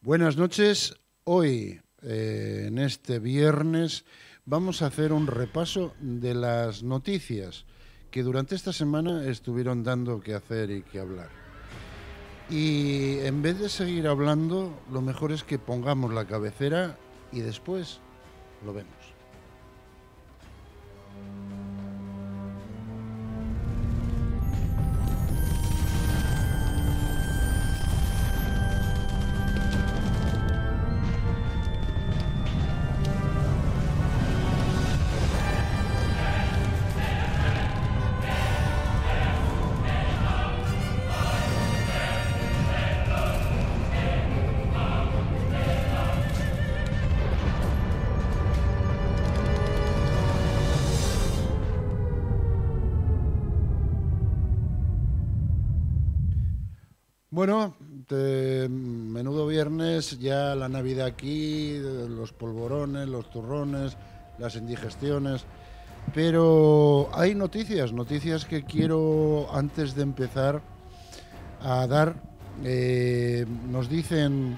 Buenas noches. Hoy, en este viernes, vamos a hacer un repaso de las noticias que durante esta semana estuvieron dando que hacer y que hablar. Y en vez de seguir hablando, lo mejor es que pongamos la cabecera y después lo vemos. Bueno, menudo viernes, ya la Navidad aquí, los polvorones, los turrones, las indigestiones. Pero hay noticias que quiero, antes de empezar a dar. Nos dicen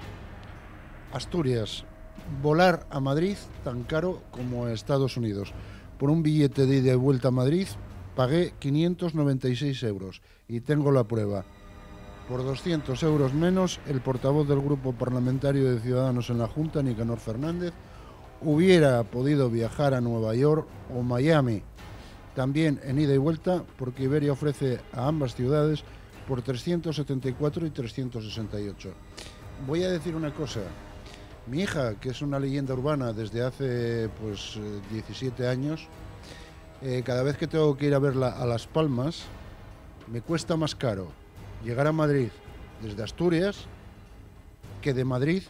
Asturias, volar a Madrid tan caro como a Estados Unidos. Por un billete de ida y vuelta a Madrid pagué 596 euros y tengo la prueba. Por 200 euros menos, el portavoz del Grupo Parlamentario de Ciudadanos en la Junta, Nicanor Fernández, hubiera podido viajar a Nueva York o Miami, también en ida y vuelta, porque Iberia ofrece a ambas ciudades por 374 y 368. Voy a decir una cosa. Mi hija, que es una leyenda urbana desde hace 17 años, cada vez que tengo que ir a verla a Las Palmas, me cuesta más caro llegar a Madrid desde Asturias que de Madrid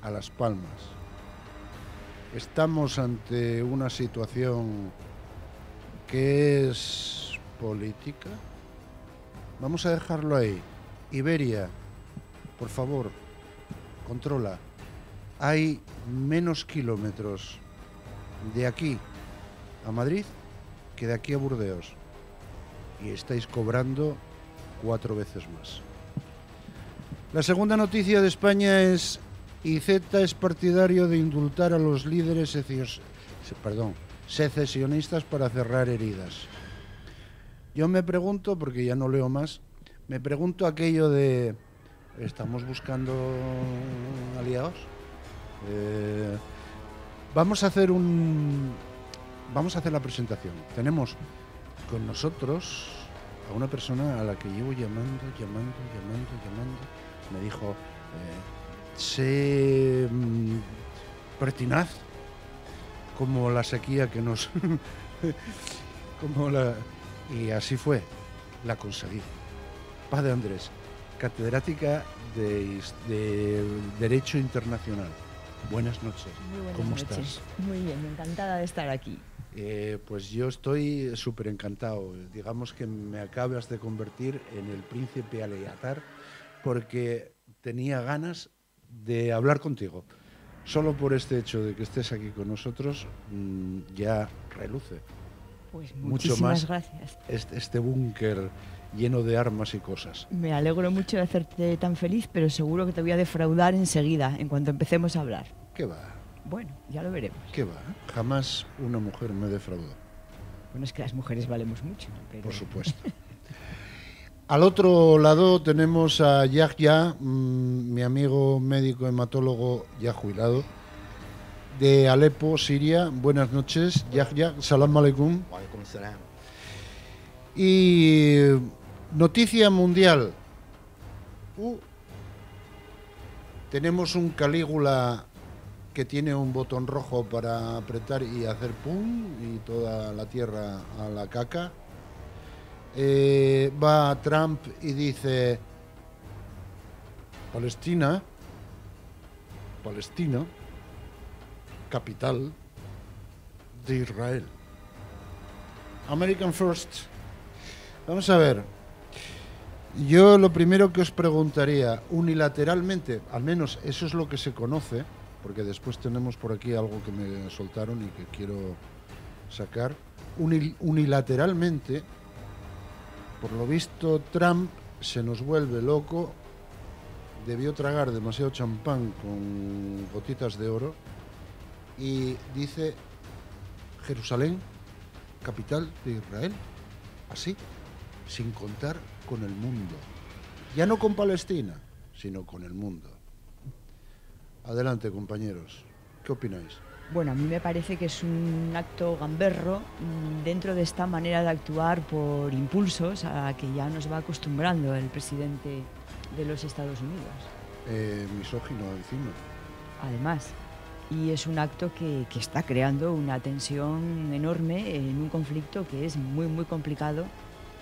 a Las Palmas. Estamos ante una situación que es política. Vamos a dejarlo ahí. Iberia, por favor, controla. Hay menos kilómetros de aquí a Madrid que de aquí a Burdeos. Y estáis cobrando 4 veces más. La segunda noticia de España es: Iceta es partidario de indultar a los líderes secesionistas para cerrar heridas. Yo me pregunto, porque ya no leo más, me pregunto aquello de: ¿estamos buscando aliados? Vamos a hacer la presentación. Tenemos con nosotros a una persona a la que llevo llamando. Me dijo, sé pertinaz como la sequía que nos... Y así fue, la conseguí. Paz de Andrés, catedrática de Derecho Internacional. Buenas noches. Muy buenas ¿Cómo noches. estás? Muy bien, encantada de estar aquí. Pues yo estoy súper encantado. Digamos que me acabas de convertir en el príncipe Aleatar, porque tenía ganas de hablar contigo. Solo por este hecho de que estés aquí con nosotros, ya reluce. Pues Mucho más gracias. Este búnker lleno de armas y cosas. Me alegro mucho de hacerte tan feliz, pero seguro que te voy a defraudar enseguida, en cuanto empecemos a hablar. ¿Qué va? Bueno, ya lo veremos. ¿Qué va? Jamás una mujer me defraudó. Bueno, es que las mujeres valemos mucho, pero... Por supuesto. Al otro lado tenemos a Yahya, mi amigo médico hematólogo ya jubilado, de Alepo, Siria. Buenas noches, Yahya. Salam aleikum. Y noticia mundial. Tenemos un Calígula que tiene un botón rojo para apretar y hacer pum, y toda la tierra a la caca. Va Trump y dice: Palestina, capital de Israel. American First. Vamos a ver. Yo lo primero que os preguntaría, unilateralmente, al menos eso es lo que se conoce, porque después tenemos por aquí algo que me soltaron y que quiero sacar. Unilateralmente, por lo visto, Trump se nos vuelve loco debió tragar demasiado champán con gotitas de oro y dice Jerusalén, capital de Israel, así, sin contar con el mundo. Ya no con Palestina, sino con el mundo. Adelante, compañeros. ¿Qué opináis? Bueno, a mí me parece que es un acto gamberro dentro de esta manera de actuar por impulsos a la que ya nos va acostumbrando el presidente de los Estados Unidos. Misógino encima. Además, y es un acto que está creando una tensión enorme en un conflicto que es muy, muy complicado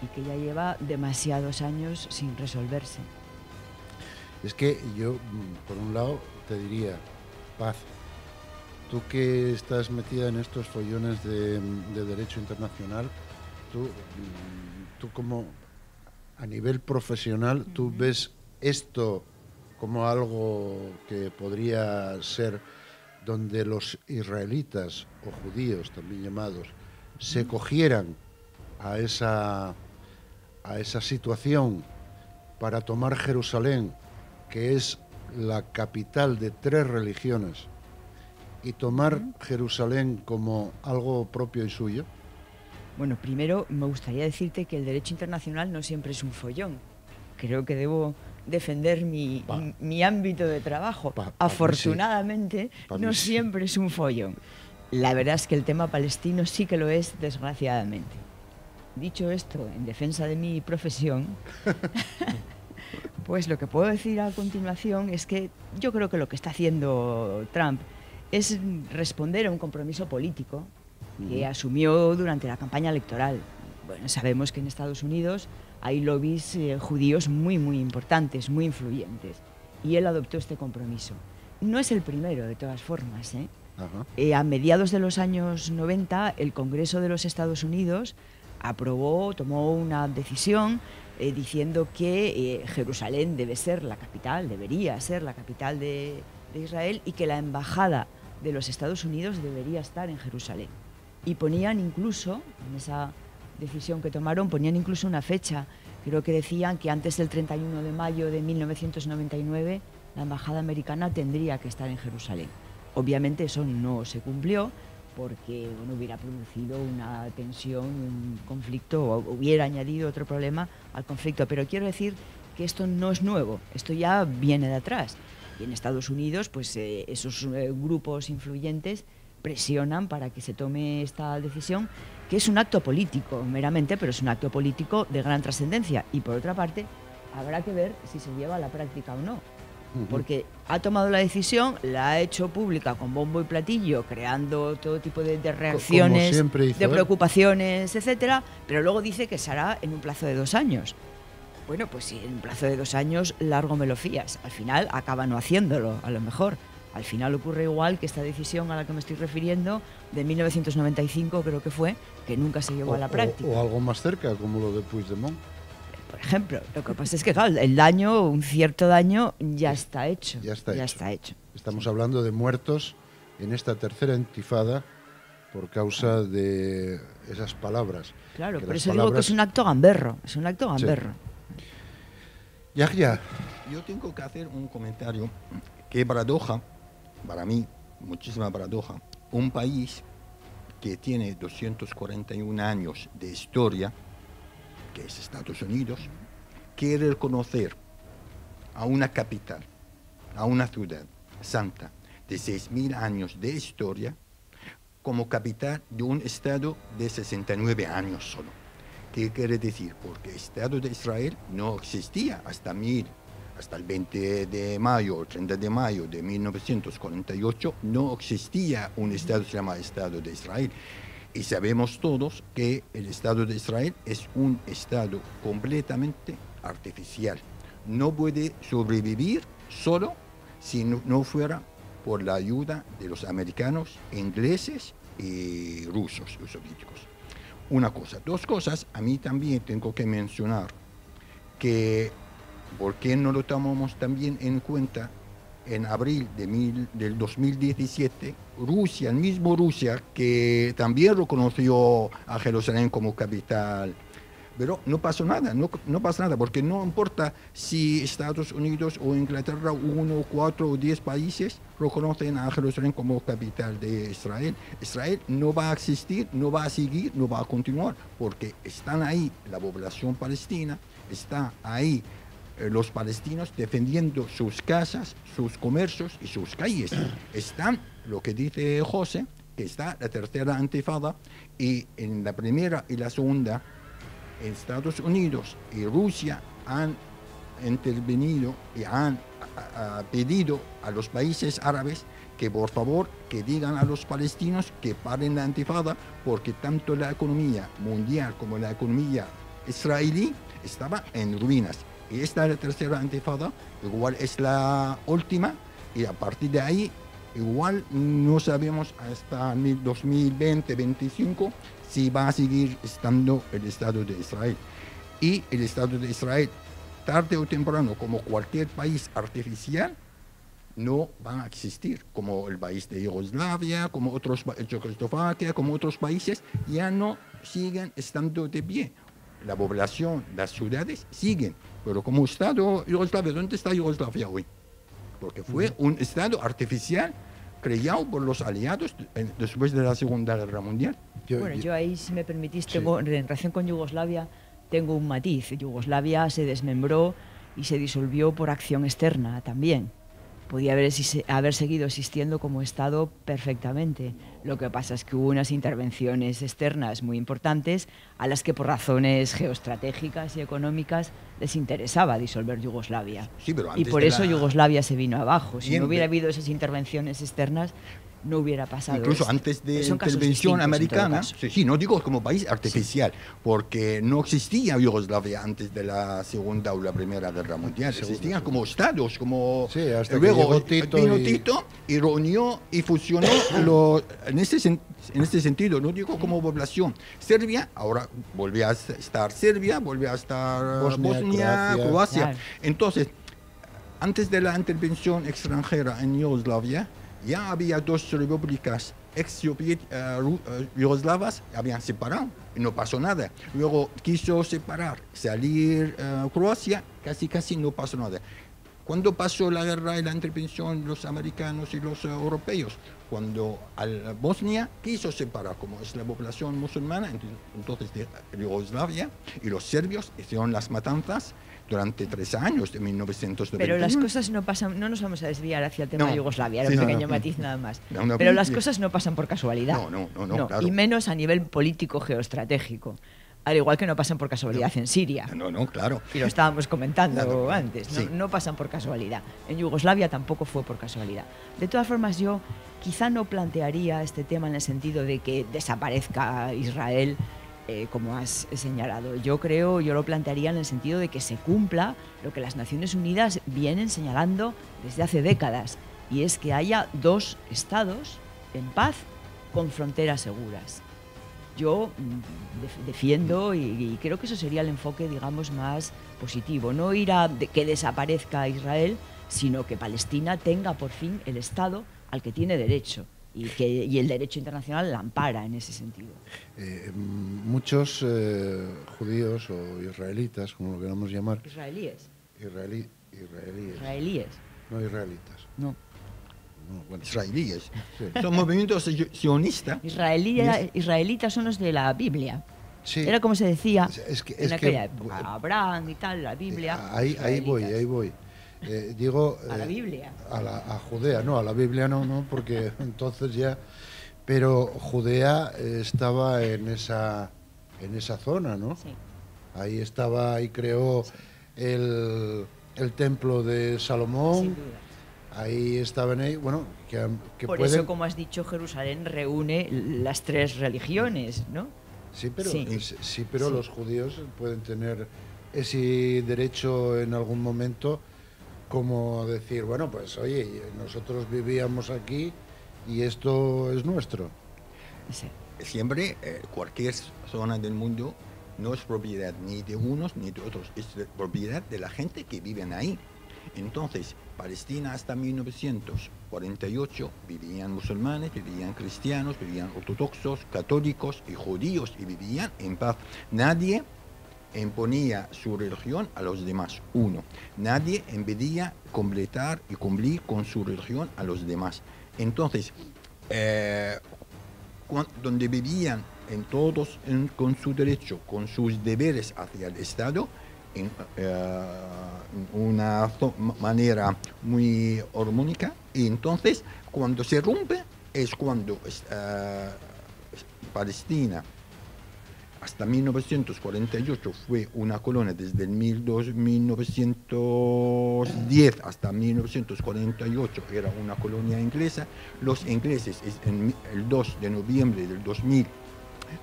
y que ya lleva demasiados años sin resolverse. Es que yo, por un lado, te diría, paz. Tú que estás metida en estos follones de derecho internacional, tú como a nivel profesional, ¿tú ves esto como algo que podría ser donde los israelitas o judíos, también llamados, se cogieran a esa situación para tomar Jerusalén, que es la capital de 3 religiones, y tomar Jerusalén como algo propio y suyo? Bueno, primero me gustaría decirte que el derecho internacional no siempre es un follón. Creo que debo defender mi ámbito de trabajo. Afortunadamente, no siempre es un follón. La verdad es que el tema palestino sí que lo es, desgraciadamente. Dicho esto, en defensa de mi profesión, pues lo que puedo decir a continuación es que yo creo que lo que está haciendo Trump es responder a un compromiso político que asumió durante la campaña electoral. Bueno, sabemos que en Estados Unidos hay lobbies judíos muy, muy importantes, muy influyentes, y él adoptó este compromiso. No es el primero, de todas formas, ¿eh? A mediados de los años 90, el Congreso de los Estados Unidos tomó una decisión diciendo que Jerusalén debería ser la capital de Israel, y que la embajada de los Estados Unidos debería estar en Jerusalén. Y ponían incluso, en esa decisión que tomaron, ponían incluso una fecha. Creo que decían que antes del 31 de mayo de 1999 la embajada americana tendría que estar en Jerusalén. Obviamente eso no se cumplió porque hubiera producido una tensión, un conflicto, o hubiera añadido otro problema al conflicto. Pero quiero decir que esto no es nuevo, esto ya viene de atrás. Y en Estados Unidos, pues esos grupos influyentes presionan para que se tome esta decisión, que es un acto político meramente, pero es un acto político de gran trascendencia. Y por otra parte, habrá que ver si se lleva a la práctica o no. Porque ha tomado la decisión, la ha hecho pública con bombo y platillo, creando todo tipo de reacciones, de preocupaciones, etcétera, pero luego dice que se hará en un plazo de 2 años. Bueno, pues si en un plazo de 2 años largo me lo fías. Al final acaba no haciéndolo, a lo mejor. Al final ocurre igual que esta decisión a la que me estoy refiriendo, de 1995 creo que fue, que nunca se llevó a la práctica. O algo más cerca, como lo de Puigdemont. Por ejemplo, lo que pasa es que, claro, el daño, un cierto daño, ya está hecho. Ya está hecho. Estamos hablando de muertos en esta tercera intifada por causa de esas palabras. Claro, por eso digo que es un acto gamberro, Sí. Yahya. Yo tengo que hacer un comentario. Qué paradoja, para mí, muchísima paradoja. Un país que tiene 241 años de historia, que es Estados Unidos, quiere reconocer a una capital, a una ciudad santa de 6.000 años de historia como capital de un Estado de 69 años solo. ¿Qué quiere decir? Porque el Estado de Israel no existía hasta el 20 de mayo o 30 de mayo de 1948, no existía un Estado que se llama Estado de Israel. Y sabemos todos que el Estado de Israel es un Estado completamente artificial. No puede sobrevivir solo si no fuera por la ayuda de los americanos, ingleses y rusos y soviéticos. Una cosa. 2 cosas, a mí también tengo que mencionar que ¿por qué no lo tomamos también en cuenta? En abril del 2017, Rusia, el mismo Rusia, que también reconoció a Jerusalén como capital Pero no pasó nada, no pasa nada, porque no importa si Estados Unidos o Inglaterra, 1, 4 o 10 países reconocen a Jerusalén como capital de Israel. Israel no va a existir, no va a seguir, no va a continuar, porque están ahí la población palestina, está ahí los palestinos defendiendo sus casas, sus comercios y sus calles. Están, lo que dice José, que está la tercera intifada, y en la primera y la segunda, Estados Unidos y Rusia han intervenido y han pedido a los países árabes que por favor que digan a los palestinos que paren la intifada, porque tanto la economía mundial como la economía israelí estaba en ruinas. Y esta es la tercera intifada, igual es la última, y a partir de ahí igual no sabemos hasta 2020-25 si va a seguir estando el Estado de Israel. Y el Estado de Israel, tarde o temprano, como cualquier país artificial, no van a existir, como el país de Yugoslavia, como otros, Checoslovaquia, como otros países, ya no siguen estando de pie. La población, las ciudades siguen, pero como Estado, Yugoslavia, ¿dónde está Yugoslavia hoy? Porque fue un Estado artificial creado por los aliados después de la Segunda Guerra Mundial. Yo ahí, si me permitís, tengo, en relación con Yugoslavia, tengo un matiz. Yugoslavia se desmembró y se disolvió por acción externa también. Podía haber seguido existiendo como Estado perfectamente. Lo que pasa es que hubo unas intervenciones externas muy importantes a las que por razones geoestratégicas y económicas les interesaba disolver Yugoslavia. Sí, pero y por eso Yugoslavia se vino abajo. Si no hubiera habido esas intervenciones externas, no hubiera pasado. Incluso esto. antes de la intervención americana, sí, no digo como país artificial, sí, porque no existía Yugoslavia antes de la Segunda o la Primera Guerra Mundial. Existían como estados, como sí, hasta luego que vino Tito y reunió y fusionó en este sentido, no digo como población. Serbia, ahora volvió a estar Serbia, volvió a estar Bosnia, Croacia. Claro. Entonces, antes de la intervención extranjera en Yugoslavia, ya había dos repúblicas ex-yugoslavas, habían separado y no pasó nada. Luego quiso separar, salir Croacia, casi no pasó nada. ¿Cuándo pasó la guerra y la intervención los americanos y los europeos? Cuando Bosnia quiso separar, como es la población musulmana, entonces de Yugoslavia, y los serbios hicieron las matanzas durante 3 años, de 1991. Pero las cosas no pasan, no nos vamos a desviar hacia el tema de Yugoslavia, era un pequeño matiz nada más. Pero las cosas no pasan por casualidad. No, claro. Y menos a nivel político geoestratégico. Al igual que no pasan por casualidad en Siria. No, claro. Y lo estábamos comentando antes. No pasan por casualidad. En Yugoslavia tampoco fue por casualidad. De todas formas, yo quizá no plantearía este tema en el sentido de que desaparezca Israel, como has señalado. Yo lo plantearía en el sentido de que se cumpla lo que las Naciones Unidas vienen señalando desde hace décadas, y es que haya 2 estados en paz con fronteras seguras. Yo defiendo y creo que eso sería el enfoque, digamos, más positivo. No ir a que desaparezca Israel, sino que Palestina tenga por fin el Estado al que tiene derecho. Y el derecho internacional la ampara en ese sentido. Muchos judíos o israelitas, como lo queramos llamar. ¿Israelíes? Israelíes. No israelitas. No. Bueno, israelíes. Sí. Son movimientos sionistas. Israelitas son los de la Biblia. Sí. Era como se decía en aquella época. Abraham y tal, la Biblia. Ahí voy. Digo, a la Biblia. A Judea, no, a la Biblia no, porque entonces ya... Pero Judea estaba en esa zona, ¿no? Sí. Ahí creó el templo de Salomón. Sin duda. Ahí estaban ahí, bueno, que por eso, como has dicho, Jerusalén reúne las 3 religiones, ¿no? Sí, pero los judíos pueden tener ese derecho en algún momento, como decir, bueno, pues oye, nosotros vivíamos aquí y esto es nuestro. Sí. Siempre, cualquier zona del mundo no es propiedad ni de unos ni de otros, es propiedad de la gente que viven ahí. Entonces, Palestina hasta 1948 vivían musulmanes, vivían cristianos, vivían ortodoxos, católicos y judíos, y vivían en paz. Nadie imponía su religión a los demás. Uno, nadie impedía completar y cumplir con su religión a los demás. Entonces, donde vivían con su derecho, con sus deberes hacia el Estado, en una manera muy armónica, y entonces cuando se rompe es cuando Palestina hasta 1948 fue una colonia, desde el 1910 hasta 1948 era una colonia inglesa. Los ingleses el 2 de noviembre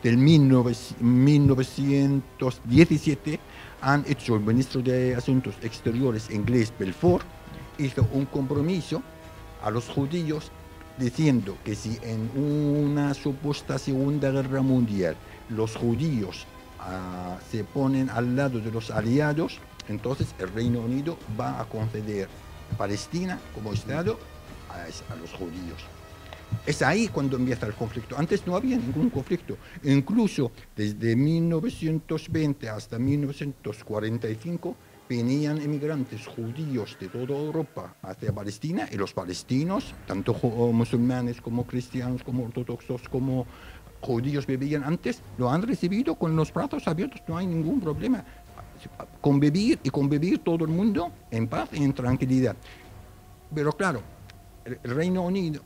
del 1917 han hecho, el ministro de Asuntos Exteriores inglés Balfour hizo un compromiso a los judíos diciendo que si en una supuesta Segunda Guerra Mundial los judíos se ponen al lado de los aliados, entonces el Reino Unido va a conceder Palestina como Estado a los judíos. Es ahí cuando empieza el conflicto. Antes no había ningún conflicto. Incluso desde 1920 hasta 1945 venían inmigrantes judíos de toda Europa hacia Palestina, y los palestinos, tanto musulmanes como cristianos, como ortodoxos, como judíos vivían antes, lo han recibido con los brazos abiertos, no hay ningún problema. Convivir todo el mundo en paz y en tranquilidad. Pero claro, el Reino Unido,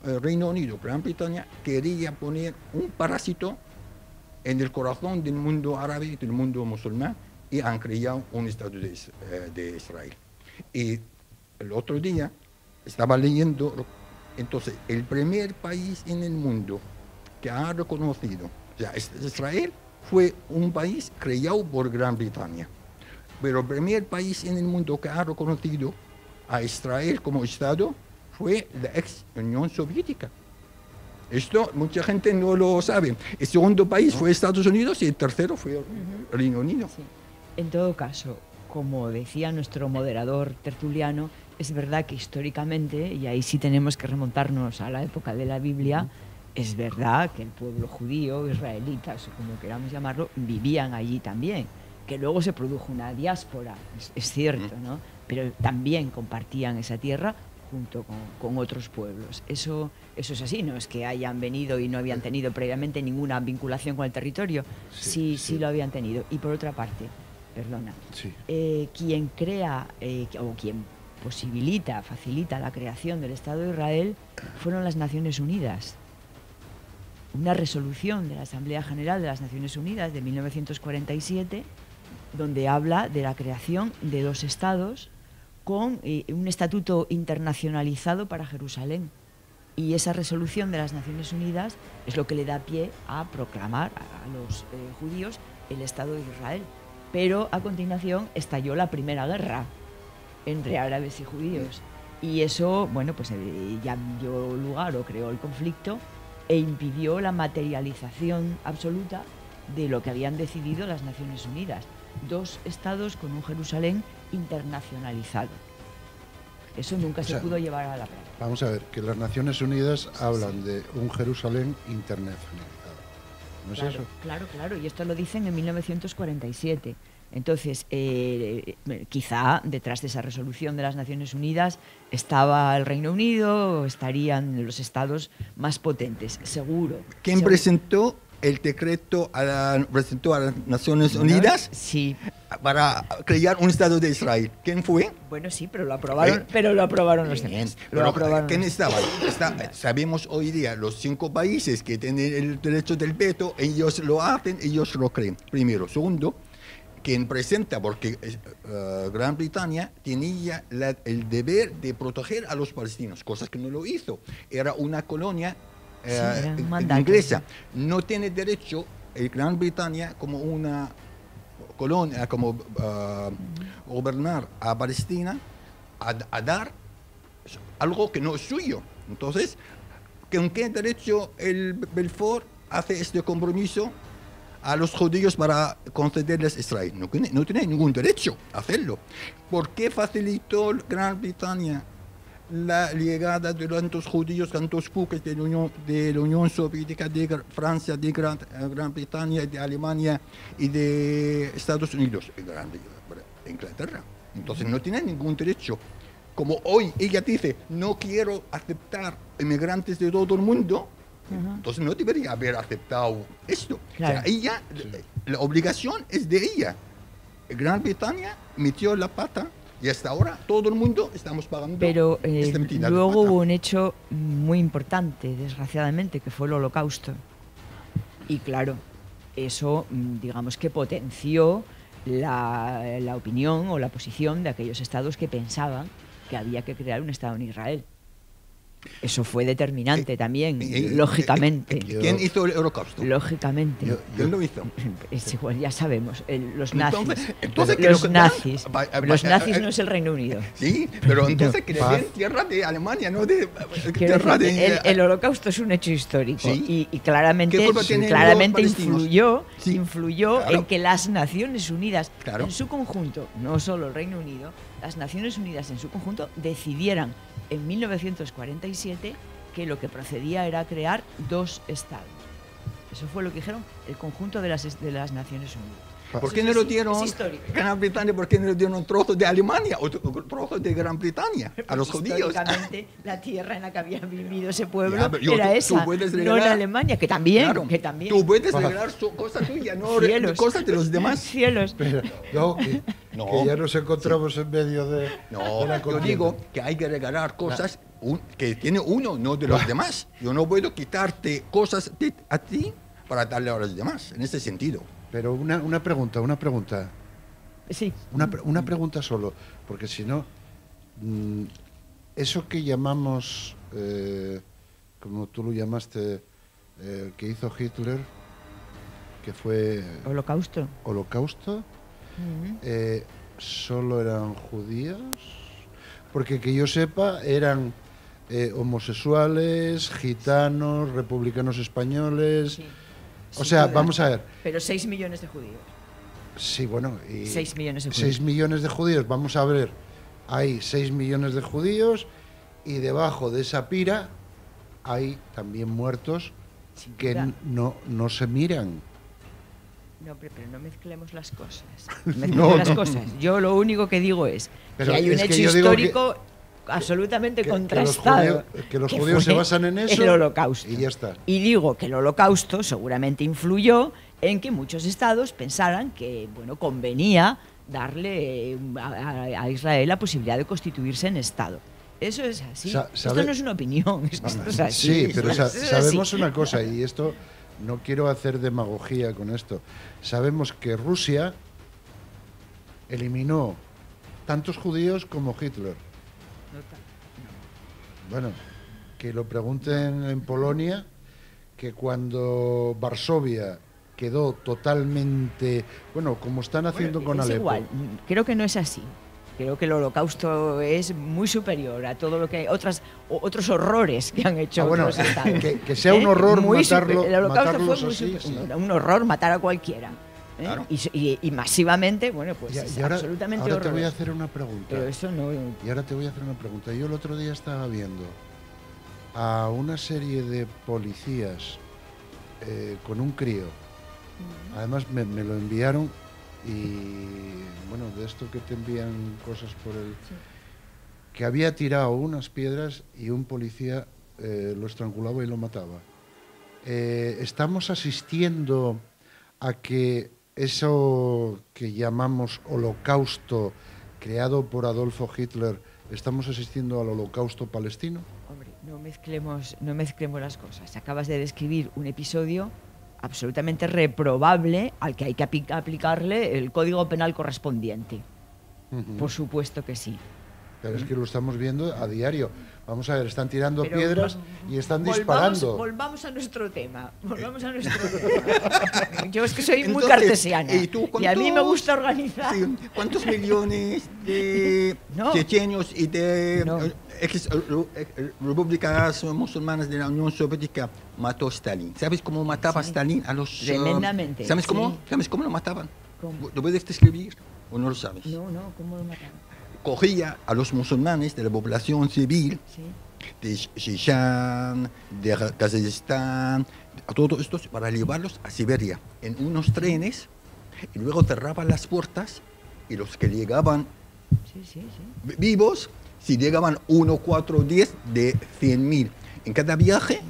Gran Bretaña, quería poner un parásito en el corazón del mundo árabe, del mundo musulmán, y han creado un Estado de Israel. Y el otro día estaba leyendo, entonces, el primer país en el mundo que ha reconocido, o sea, Israel fue un país creado por Gran Bretaña, pero el primer país en el mundo que ha reconocido a Israel como Estado fue la ex Unión Soviética. Esto mucha gente no lo sabe. El segundo país fue Estados Unidos y el tercero fue Reino Unido. Sí. En todo caso, como decía nuestro moderador tertuliano, es verdad que históricamente, y ahí sí tenemos que remontarnos a la época de la Biblia, es verdad que el pueblo judío, israelitas o como queramos llamarlo, vivían allí también, que luego se produjo una diáspora, es cierto, ¿no? Pero también compartían esa tierra junto con otros pueblos. Eso es así, no es que hayan venido y no habían tenido previamente ninguna vinculación con el territorio, sí lo habían tenido. Y por otra parte, perdona, quien crea o quien facilita la creación del Estado de Israel fueron las Naciones Unidas. Una resolución de la Asamblea General de las Naciones Unidas de 1947, donde habla de la creación de dos estados con un estatuto internacionalizado para Jerusalén. Y esa resolución de las Naciones Unidas es lo que le da pie a proclamar a los judíos el Estado de Israel. Pero a continuación estalló la Primera Guerra entre árabes y judíos. Y eso, bueno, pues ya dio lugar o creó el conflicto e impidió la materialización absoluta de lo que habían decidido las Naciones Unidas. Dos estados con un Jerusalén internacionalizado. Eso nunca se pudo llevar a la práctica. Vamos a ver, que las Naciones Unidas hablan de un Jerusalén internacionalizado. ¿No es eso? Claro, y esto lo dicen en 1947. Entonces, quizá detrás de esa resolución de las Naciones Unidas estaba el Reino Unido, estarían los estados más potentes, seguro. ¿Quién presentó el decreto presentó a las Naciones Unidas? Sí. Para crear un Estado de Israel. ¿Quién fue? Bueno, sí, pero lo aprobaron los demás. ¿Quién estaba? Sabemos hoy día, los 5 países que tienen el derecho del veto, ellos lo hacen, ellos lo creen. Primero. Segundo, quien presenta, porque Gran Bretaña tenía el deber de proteger a los palestinos, cosas que no lo hizo. Era una colonia inglesa. No tiene derecho Gran Bretaña como una colonia, como gobernar a Palestina, a dar algo que no es suyo. Entonces, ¿con qué derecho el Balfour hace este compromiso a los judíos para concederles Israel? No tiene ningún derecho a hacerlo. ¿Por qué facilitó Gran Bretaña la llegada de tantos judíos, tantos buques de la Unión Soviética, de Francia, de Gran Bretaña, de Alemania y de Estados Unidos, de Inglaterra. Entonces no tiene ningún derecho. Como hoy ella dice, no quiero aceptar inmigrantes de todo el mundo, entonces no debería haber aceptado esto. Claro. O sea, ella, la obligación es de ella. Gran Bretaña metió la pata y hasta ahora todo el mundo estamos pagando. Pero esta metida de luego pata. hubo un hecho muy importante, desgraciadamente, que fue el Holocausto. Y claro, eso digamos que potenció la opinión o la posición de aquellos estados que pensaban que había que crear un estado en Israel. Eso fue determinante también, lógicamente. ¿Quién hizo el Holocausto? Lógicamente. ¿Quién lo hizo? Es igual, ya sabemos, los nazis. Entonces, Los nazis. Los nazis no es el Reino Unido. Sí, pero entonces que le den tierra de Alemania, no de tierra de... El Holocausto es un hecho histórico. Sí. Y claramente, ¿Qué culpa tienen claramente los palestinos? influyó Claro. en que las Naciones Unidas, Claro. en su conjunto, no solo el Reino Unido, las Naciones Unidas en su conjunto decidieran en 1947 que lo que procedía era crear 2 estados. Eso fue lo que dijeron el conjunto de las Naciones Unidas. ¿Por qué no lo dieron es histórico. Gran Bretaña? ¿Por qué no le dieron un trozo de Alemania o un trozo de Gran Bretaña a los judíos? Históricamente, la tierra en la que había vivido ese pueblo Ya, pero era tú esa, puedes no regalar- en Alemania, que también, Claro, que también. tú puedes regalar cosa tuya, no Cielos. cosas de los demás. Cielos. Pero, no, No. que ya nos encontramos en medio de No, la yo contienda. digo que hay que regalar cosas que tiene uno, no de los demás. Yo no puedo quitarte cosas a ti para darle a los demás, en ese sentido. Pero una pregunta. Sí. Una pregunta solo, porque si no, eso que llamamos, como tú lo llamaste, que hizo Hitler, que fue Holocausto. Holocausto, Ujú. ¿solo eran judíos? Porque que yo sepa, eran homosexuales, gitanos, republicanos españoles. Sí. O Sin sea, duda. vamos a ver. Pero 6 millones de judíos. Sí, bueno. Y 6 millones de 6 judíos. millones de judíos. Vamos a ver. Hay 6 millones de judíos y debajo de esa pira hay también muertos Sin que duda. no se miran. No, pero no mezclemos las cosas. Mezclemos las cosas. Yo lo único que digo es Pero que hay un es que hecho yo digo histórico absolutamente que los contrastado. que los que judíos se fue basan en eso el Holocausto. y ya está. Y digo que el Holocausto seguramente influyó en que muchos estados pensaran que, bueno, convenía darle a Israel la posibilidad de constituirse en Estado. Eso es así. Esto no es una opinión, esto es así. Sí, pero Esto es sabemos así. una cosa, y esto no quiero hacer demagogía con esto. Sabemos que Rusia eliminó tantos judíos como Hitler. Bueno, que lo pregunten en Polonia, que cuando Varsovia quedó totalmente, bueno, como están haciendo Bueno, con es Alepo. igual, creo que no es así. Creo que el Holocausto es muy superior a todo lo que otros horrores que han hecho Bueno, otros estados. que sea un horror Muy matarlo, el Holocausto matarlos fue muy así, super- sí. un horror matar a cualquiera. Claro. Y masivamente, bueno, pues es Y ahora, absolutamente ahora te voy a horroroso. hacer una pregunta. Pero eso no. Y ahora te voy a hacer una pregunta. Yo el otro día estaba viendo a una serie de policías con un crío. Además me lo enviaron y bueno, de esto que te envían cosas por el... Sí. Que había tirado unas piedras y un policía lo estrangulaba y lo mataba. Estamos asistiendo a que eso que llamamos holocausto creado por Adolfo Hitler, estamos asistiendo al holocausto palestino. Hombre, no mezclemos las cosas. Acabas de describir un episodio absolutamente reprobable al que hay que aplicarle el código penal correspondiente. Por supuesto que sí. Pero es que lo estamos viendo a diario. Vamos a ver, están tirando Pero piedras y están disparando. Volvamos a nuestro tema. Yo es que soy muy Entonces, cartesiana. ¿y tú Y a mí me cuántos- gusta organizar. Sí, ¿cuántos millones de No. chechenios y de No. repúblicas musulmanas de la Unión Soviética mató Stalin? ¿Sabes cómo mataba Sí. Stalin a los... Tremendamente, ¿Sabes cómo? sí. ¿Sabes cómo lo mataban? ¿Cómo? ¿Lo puedes describir o no lo sabes? No, ¿cómo lo mataron? cogía a los musulmanes de la población civil, Sí. de Shishan, de Kazajistán, a todos estos, para llevarlos a Siberia en unos trenes, y luego cerraban las puertas, y los que llegaban Sí, sí, sí. vivos, si llegaban 1, 4, 10, de 100.000. En cada viaje,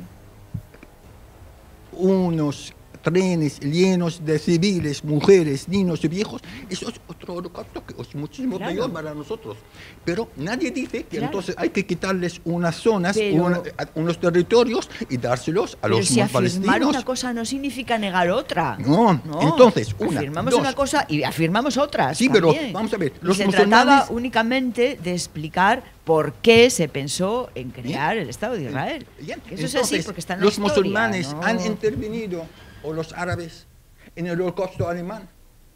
unos trenes llenos de civiles, mujeres, niños y viejos. Eso es otro holocausto que es muchísimo Claro. peor para nosotros. Pero nadie dice que Claro. entonces hay que quitarles unas zonas, Pero- unos territorios y dárselos a Pero los si afirmar palestinos. una cosa no significa negar otra. No, entonces, una, afirmamos dos. una cosa y afirmamos otras. Sí, pero también. vamos a ver, Y los se musulmanes- trataba únicamente de explicar por qué se pensó en crear el Estado de Israel. Bien, Que eso es entonces, así porque está en la los historia, musulmanes ¿no? han intervenido, o los árabes, en el holocausto alemán.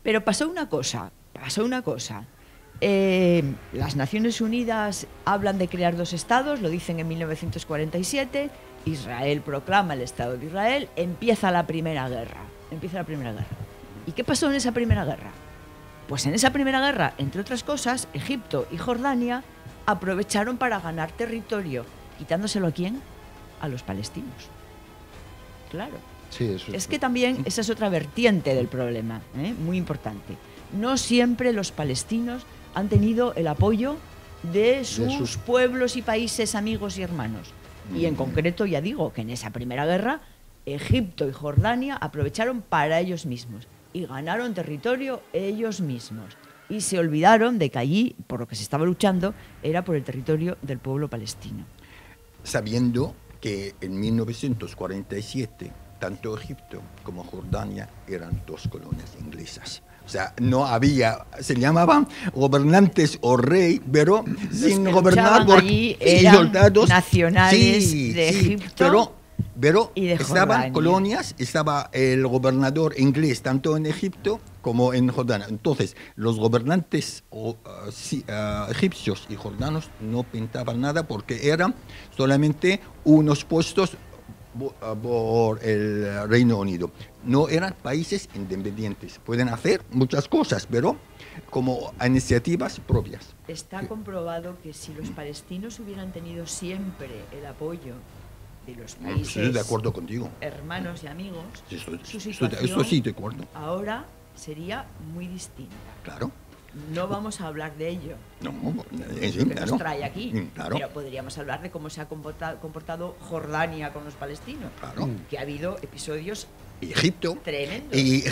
Pero pasó una cosa. Las Naciones Unidas hablan de crear dos estados, lo dicen en 1947, Israel proclama el Estado de Israel, empieza la Primera Guerra. ¿Y qué pasó en esa Primera Guerra? Pues en esa Primera Guerra, entre otras cosas, Egipto y Jordania aprovecharon para ganar territorio, quitándoselo ¿a quién? A los palestinos. Claro. Sí, eso Es que también esa es otra vertiente del problema, muy importante. No siempre los palestinos han tenido el apoyo de sus pueblos y países amigos y hermanos. Y en concreto, ya digo, que en esa Primera Guerra, Egipto y Jordania aprovecharon para ellos mismos y ganaron territorio ellos mismos. Y se olvidaron de que allí, por lo que se estaba luchando, era por el territorio del pueblo palestino. Sabiendo que en 1947 tanto Egipto como Jordania eran dos colonias inglesas. O sea, no había, se llamaban gobernantes o rey, pero sin que gobernar luchaban allí y eran soldados nacionales de Egipto pero y de estaban Jordania. colonias, estaba el gobernador inglés tanto en Egipto como en Jordania. Entonces, los gobernantes egipcios y jordanos no pintaban nada porque eran solamente unos puestos por el Reino Unido. No eran países independientes. Pueden hacer muchas cosas, pero como iniciativas propias. Está comprobado que si los palestinos hubieran tenido siempre el apoyo de los países Estoy de acuerdo contigo. hermanos y amigos, Sí, su situación Eso sí, de acuerdo. ahora sería muy distinta. Claro. No vamos a hablar de ello, No, que claro. nos trae aquí, Claro. pero podríamos hablar de cómo se ha comportado Jordania con los palestinos, Claro. que ha habido episodios Y Egipto. tremendos. Y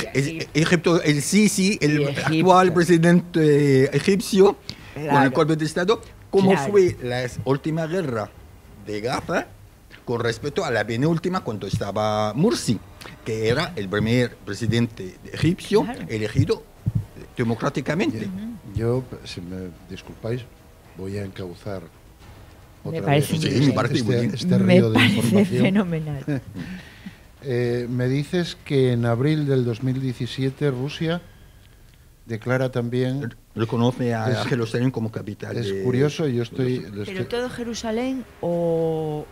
Egipto, el Sisi, el Y Egipto. actual presidente egipcio, con Claro. el golpe de Estado, cómo Claro. fue la última guerra de Gaza con respecto a la penúltima cuando estaba Morsi, que era el primer presidente egipcio Claro. elegido democráticamente. Yo, si me disculpáis, voy a encauzar Me otra parece vez muy bien. Sí, me parece muy bien. este Me río de parece información. fenomenal. Me dices que en abril del 2017 Rusia declara también... Reconoce a Es- Jerusalén como capital. Es de- curioso, yo estoy... Pero estoy- todo Jerusalén o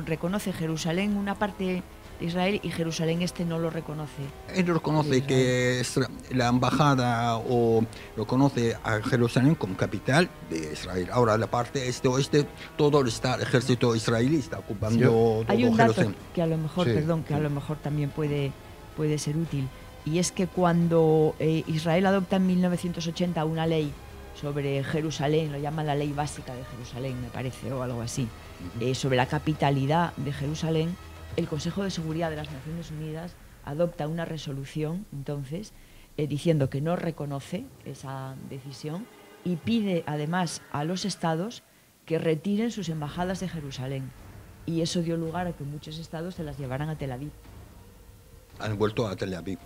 reconoce Jerusalén una parte de Israel y Jerusalén este no lo reconoce. Él reconoce Israel. que la embajada o reconoce a Jerusalén como capital de Israel. Ahora la parte este-oeste, todo el ejército israelí está ocupando todo Hay un dato Jerusalén. que a lo mejor, Sí, perdón, que a sí. lo mejor también puede ser útil. Y es que cuando Israel adopta en 1980 una ley sobre Jerusalén, lo llaman la ley básica de Jerusalén, me parece, o algo así, sobre la capitalidad de Jerusalén, el Consejo de Seguridad de las Naciones Unidas adopta una resolución, entonces, diciendo que no reconoce esa decisión y pide además a los estados que retiren sus embajadas de Jerusalén. Y eso dio lugar a que muchos estados se las llevaran a Tel Aviv. Han vuelto a Tel Aviv.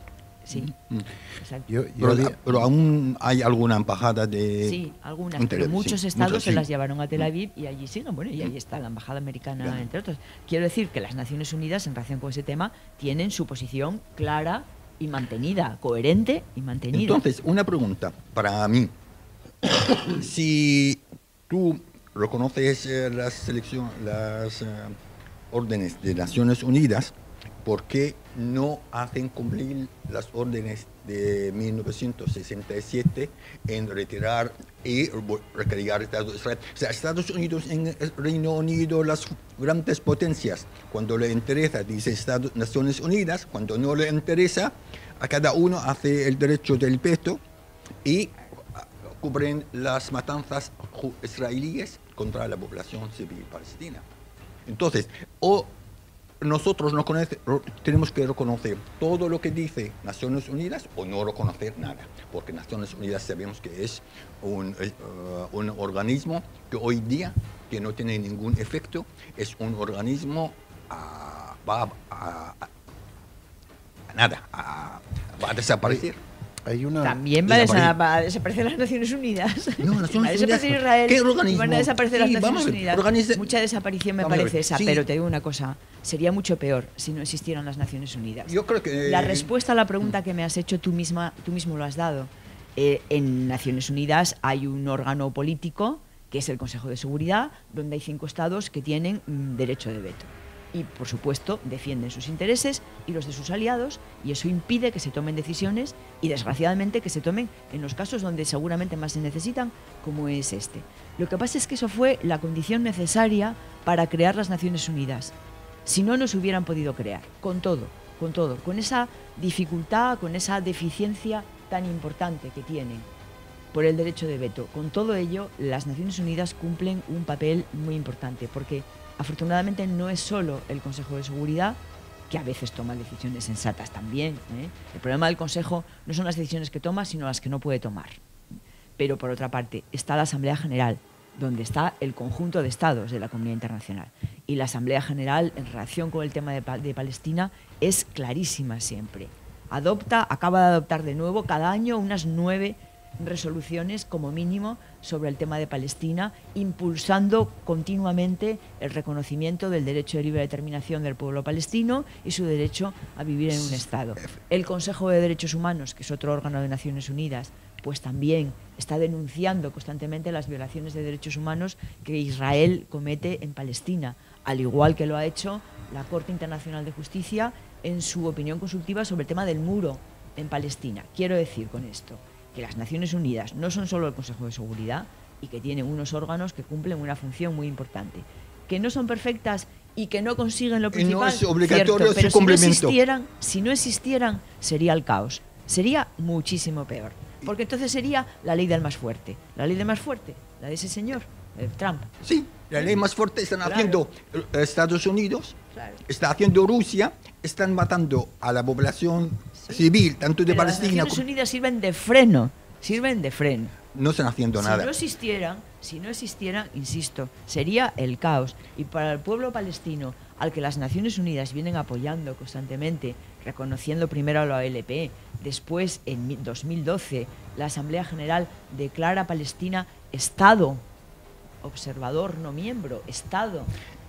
Sí, Mm. exacto. Pero aún hay alguna embajada de... Sí, algunas, en Tel pero Aviv, muchos sí, estados muchas, se sí. las llevaron a Tel Aviv y allí siguen. Bueno, y ahí está la embajada americana, Claro. entre otros. Quiero decir que las Naciones Unidas, en relación con ese tema, tienen su posición clara y mantenida, coherente y mantenida. Entonces, una pregunta para mí. Si tú reconoces las órdenes de Naciones Unidas, ¿por qué no hacen cumplir las órdenes de 1967 en retirar y recrear el Estado de Israel? O sea, Estados Unidos, en el Reino Unido, las grandes potencias, cuando le interesa, dice Naciones Unidas, cuando no le interesa, a cada uno hace el derecho del veto y cubren las matanzas israelíes contra la población civil palestina. Entonces, nosotros tenemos que reconocer todo lo que dice Naciones Unidas o no reconocer nada, porque Naciones Unidas sabemos que es un organismo que hoy día que no tiene ningún efecto, es un organismo va a desaparecer. También va a desaparecer las Naciones Unidas. No, Naciones va a desaparecer Unidas. Israel. ¿Qué organismo? Van a desaparecer las Sí, Naciones Unidas. Mucha desaparición me parece esa, sí. pero te digo una cosa, sería mucho peor si no existieran las Naciones Unidas. Yo creo que la respuesta a la pregunta que me has hecho tú mismo lo has dado. En Naciones Unidas hay un órgano político que es el Consejo de Seguridad, donde hay 5 estados que tienen derecho de veto. Y, por supuesto, defienden sus intereses y los de sus aliados, y eso impide que se tomen decisiones y, desgraciadamente, que se tomen en los casos donde seguramente más se necesitan, como es este. Lo que pasa es que eso fue la condición necesaria para crear las Naciones Unidas. Si no, no se hubieran podido crear, con todo, con esa dificultad, con esa deficiencia tan importante que tienen por el derecho de veto. Con todo ello, las Naciones Unidas cumplen un papel muy importante, porque afortunadamente no es solo el Consejo de Seguridad, que a veces toma decisiones sensatas también. El problema del Consejo no son las decisiones que toma, sino las que no puede tomar. Pero por otra parte está la Asamblea General, donde está el conjunto de estados de la comunidad internacional. Y la Asamblea General, en relación con el tema de Palestina, es clarísima siempre. Acaba de adoptar de nuevo cada año unas 9 resoluciones como mínimo sobre el tema de Palestina, impulsando continuamente el reconocimiento del derecho de libre determinación del pueblo palestino y su derecho a vivir en un Estado. El Consejo de Derechos Humanos, que es otro órgano de Naciones Unidas, pues también está denunciando constantemente las violaciones de derechos humanos que Israel comete en Palestina, al igual que lo ha hecho la Corte Internacional de Justicia en su opinión consultiva sobre el tema del muro en Palestina. Quiero decir con esto que las Naciones Unidas no son solo el Consejo de Seguridad y que tienen unos órganos que cumplen una función muy importante. Que no son perfectas y que no consiguen lo principal, no es obligatorio, cierto, pero su complemento. si no existieran, sería el caos. Sería muchísimo peor. Porque entonces sería la ley del más fuerte. La ley del más fuerte, la de ese señor, Trump. Sí, la ley más fuerte están haciendo Estados Unidos, está haciendo Rusia, están matando a la población civil, tanto de Palestina como... Las Naciones Unidas sirven de freno. No están haciendo nada. Si no existieran, insisto, sería el caos. Y para el pueblo palestino, al que las Naciones Unidas vienen apoyando constantemente, reconociendo primero a la OLP, después, en 2012, la Asamblea General declara a Palestina Estado, observador, no miembro, Estado.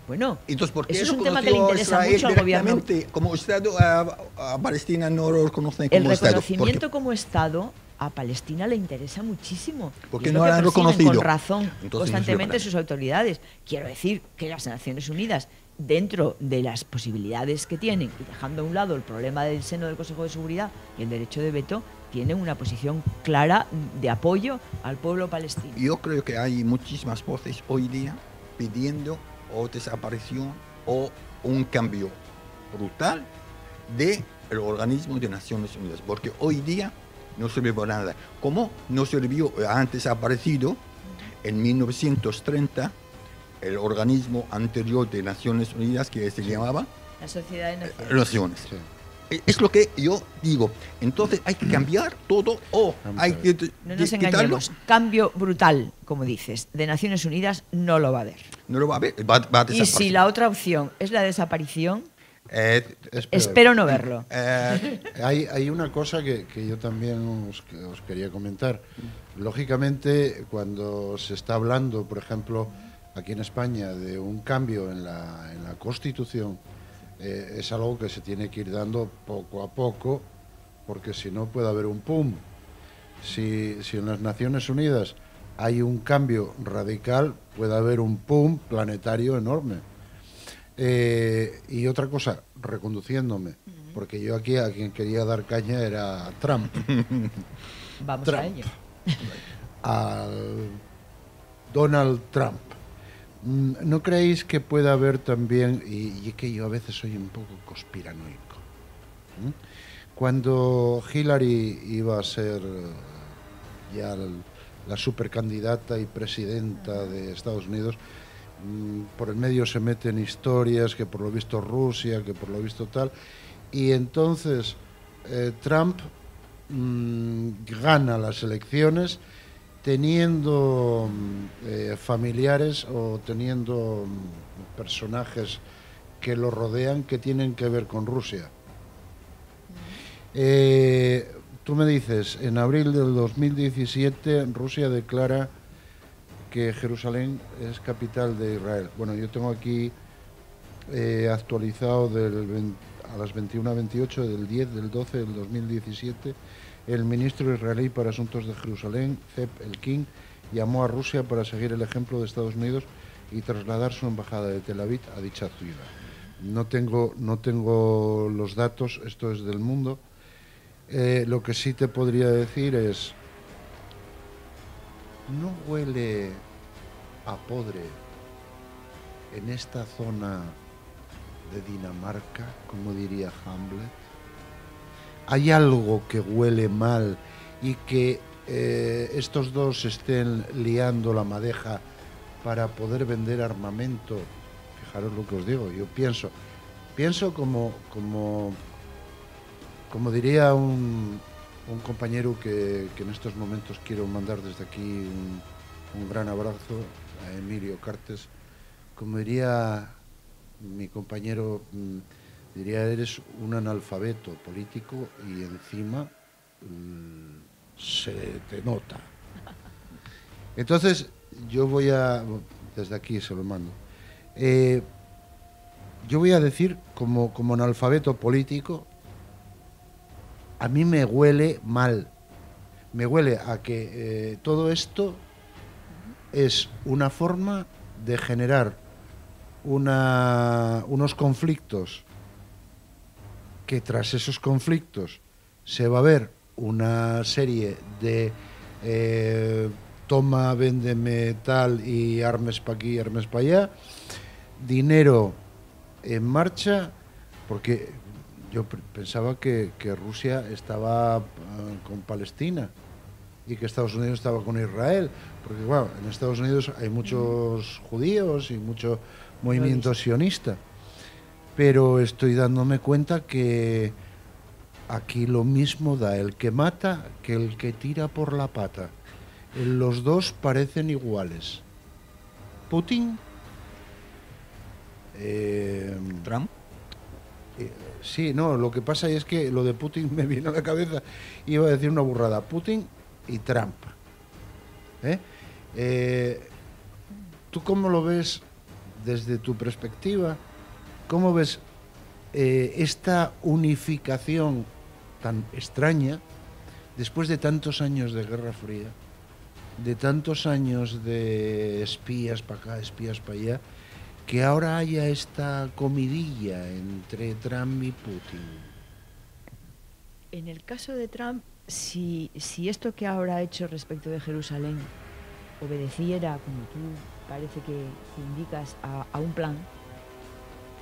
Bueno, entonces, ¿por qué eso es un tema que le interesa mucho al gobierno. Como Estado a Palestina no lo reconocen como Estado? El reconocimiento como Estado a Palestina le interesa muchísimo. Porque no lo han reconocido. Con razón constantemente sus autoridades. Quiero decir que las Naciones Unidas, dentro de las posibilidades que tienen y dejando a un lado el problema del seno del Consejo de Seguridad y el derecho de veto, tienen una posición clara de apoyo al pueblo palestino. Yo creo que hay muchísimas voces hoy día pidiendo o desaparición o un cambio brutal del organismo de Naciones Unidas, porque hoy día no sirve para nada. Como no sirvió, antes ha aparecido en 1930 el organismo anterior de Naciones Unidas que se llamaba la Sociedad de Naciones. Sí. Es lo que yo digo. Entonces hay que cambiar todo o hay que no nos engañemos. Cambio brutal, como dices, de Naciones Unidas no lo va a haber. No lo va a haber. Va a desaparecer. Y si la otra opción es la desaparición, espero no verlo. Hay una cosa que yo también os quería comentar. Lógicamente, cuando se está hablando, por ejemplo, aquí en España, de un cambio en la Constitución, es algo que se tiene que ir dando poco a poco, porque si no puede haber un pum. Si en las Naciones Unidas hay un cambio radical, puede haber un pum planetario enorme. Y otra cosa, reconduciéndome, porque yo aquí a quien quería dar caña era a Trump. Vamos Trump. a ello. Al Donald Trump. ¿No creéis que pueda haber también, y que yo a veces soy un poco conspiranoico, cuando Hillary iba a ser ya la supercandidata y presidenta de Estados Unidos, por el medio se meten historias que por lo visto Rusia, que por lo visto tal, y entonces Trump gana las elecciones teniendo familiares o teniendo personajes que lo rodean que tienen que ver con Rusia. Tú me dices, en abril del 2017 Rusia declara que Jerusalén es capital de Israel. Bueno, yo tengo aquí actualizado a las 21:28 del 10 del 12 del 2017, el ministro israelí para Asuntos de Jerusalén, Zeev Elkin, llamó a Rusia para seguir el ejemplo de Estados Unidos y trasladar su embajada de Tel Aviv a dicha ciudad. No tengo los datos, esto es del Mundo. Lo que sí te podría decir es, ¿no huele a podre en esta zona de Dinamarca, como diría Hamlet? ¿Hay algo que huele mal y que estos dos estén liando la madeja para poder vender armamento? Fijaros lo que os digo, yo pienso como diría un compañero que en estos momentos quiero mandar desde aquí un gran abrazo a Emilio Cartes, como diría mi compañero, diría, eres un analfabeto político y encima se te nota. Entonces, yo voy a, desde aquí se lo mando, yo voy a decir como analfabeto político, a mí me huele mal. Me huele a que todo esto es una forma de generar unos conflictos que tras esos conflictos se va a ver una serie de toma, véndeme tal y armes para aquí, armes para allá, dinero en marcha, porque yo pensaba que Rusia estaba con Palestina y que Estados Unidos estaba con Israel, porque bueno, en Estados Unidos hay muchos judíos y mucho movimiento sionista, pero estoy dándome cuenta que aquí lo mismo da el que mata que el que tira por la pata. Los dos parecen iguales. Putin, Trump. Sí, no, lo que pasa es que lo de Putin me viene a la cabeza, iba a decir una burrada, Putin y Trump. ¿Tú cómo lo ves desde tu perspectiva? ¿Cómo ves esta unificación tan extraña después de tantos años de Guerra Fría, de tantos años de espías para acá, espías para allá, que ahora haya esta comidilla entre Trump y Putin? En el caso de Trump, si esto que ahora ha hecho respecto de Jerusalén obedeciera, como tú parece que indicas, a un plan,